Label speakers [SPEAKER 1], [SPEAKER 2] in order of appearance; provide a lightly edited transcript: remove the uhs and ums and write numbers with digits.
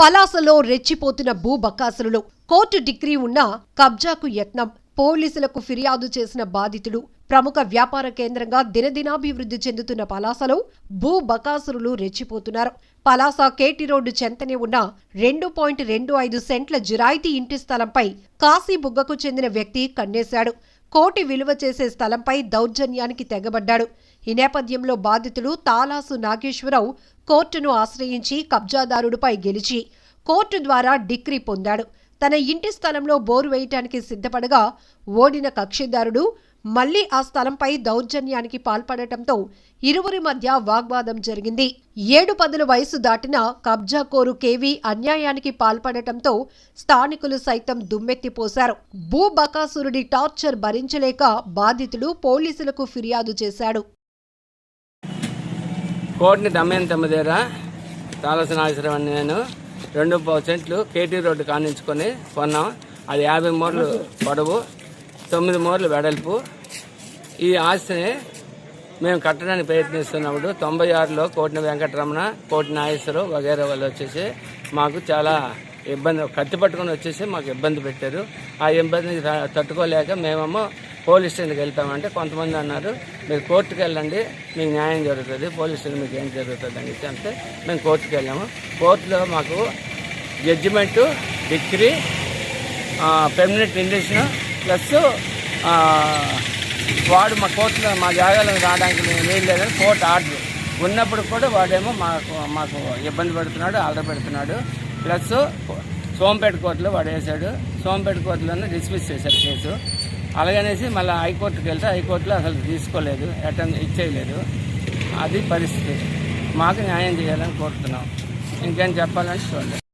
[SPEAKER 1] పలాసలో రెచ్చిపోతున్న భూ బకాసురులు. Court degree ఉన్న కబ్జాకు యత్నం. పోలీసులకు ఫిర్యాదు చేసిన బాధితుడు. ప్రముఖ వ్యాపార కేంద్రంగా దినదినాభివృద్ధి చెందుతున్న పలాసలో భూ బకాసురులు రెచ్చిపోతున్నారు. పలాస కేటీ రోడ్డు చెంతనే ఉన్న 2.25 సెంట్ల జిరాయితీ ఇంటి స్థలంపై కాశీబుగ్గకు చెందిన వ్యక్తి కన్నేశాడు. కోటి విలువ చేసే స్థలంపై దౌర్జన్యానికి తెగబడ్డాడు. ఈ నేపథ్యంలో బాధితుడు తాలాసు నాగేశ్వరరావు కోర్టును ఆశ్రయించి కబ్జాదారుడిపై గెలిచి కోర్టు ద్వారా డిగ్రీ పొందాడు. తన ఇంటి స్థలంలో బోరు వేయటానికి సిద్ధపడగా ఓడిన కక్షిదారుడు మళ్లీ ఆ స్థలంపై దౌర్జన్యానికి పాల్పడటంతో ఇరువురి మధ్య వాగ్వాదం జరిగింది. 7 వయసు దాటిన కబ్జాకోరు కేవీ అన్యాయానికి పాల్పడటంతో స్థానికులు సైతం దుమ్మెత్తిపోశారు. భూ బకాసురుడి టార్చర్ భరించలేక బాధితుడు పోలీసులకు ఫిర్యాదు చేశాడు.
[SPEAKER 2] కోటిని దమ్మేంతమ్మదేరా తాలసనాశ్వరం అని నేను 2.5 సెంట్లు కేటీ రోడ్డు కానించుకొని కొన్నాం. అది 50 మూరలు పొడవు, 9 మూరలు వెడల్పు. ఈ ఆస్తిని మేము కట్టడానికి ప్రయత్నిస్తున్నప్పుడు 96లో కోటిన వెంకటరమణ, కోటి నాగేశ్వరరావు వగైరా వాళ్ళు వచ్చేసి మాకు చాలా ఇబ్బంది, కత్తి పట్టుకొని వచ్చేసి మాకు ఇబ్బంది పెట్టారు. ఆ ఇబ్బందిని తట్టుకోలేక మేమేమో పోలీస్ స్టేషన్కి వెళ్తామంటే కొంతమంది అన్నారు మీరు కోర్టుకు వెళ్ళండి మీకు న్యాయం జరుగుతుంది, పోలీస్ స్టేషన్ మీకు ఏం జరుగుతుంది అని అంటే మేము కోర్టుకు వెళ్ళాము. కోర్టులో మాకు judgement, degree, permanent induction plus వాడు మా కోర్టులో మా జాగాలకు రావడానికి వీలు లేదని కోర్టు ఆర్డర్ ఉన్నప్పుడు కూడా వాడేమో మాకు ఇబ్బంది పెడుతున్నాడు, ఆర్డర్ పెడుతున్నాడు. ప్లస్ సోంపేట కోర్టులో వాడు వేశాడు. సోంపేట కోర్టులోనే డిస్మిస్ చేశాడు కేసు. అలాగనేసి మళ్ళీ హైకోర్టుకి వెళ్తే హైకోర్టులో అసలు తీసుకోలేదు, ఇచ్చేయలేదు. అది పరిస్థితి. మాకు న్యాయం చేయాలని కోరుతున్నాం. ఇంకేం చెప్పాలని చూడండి.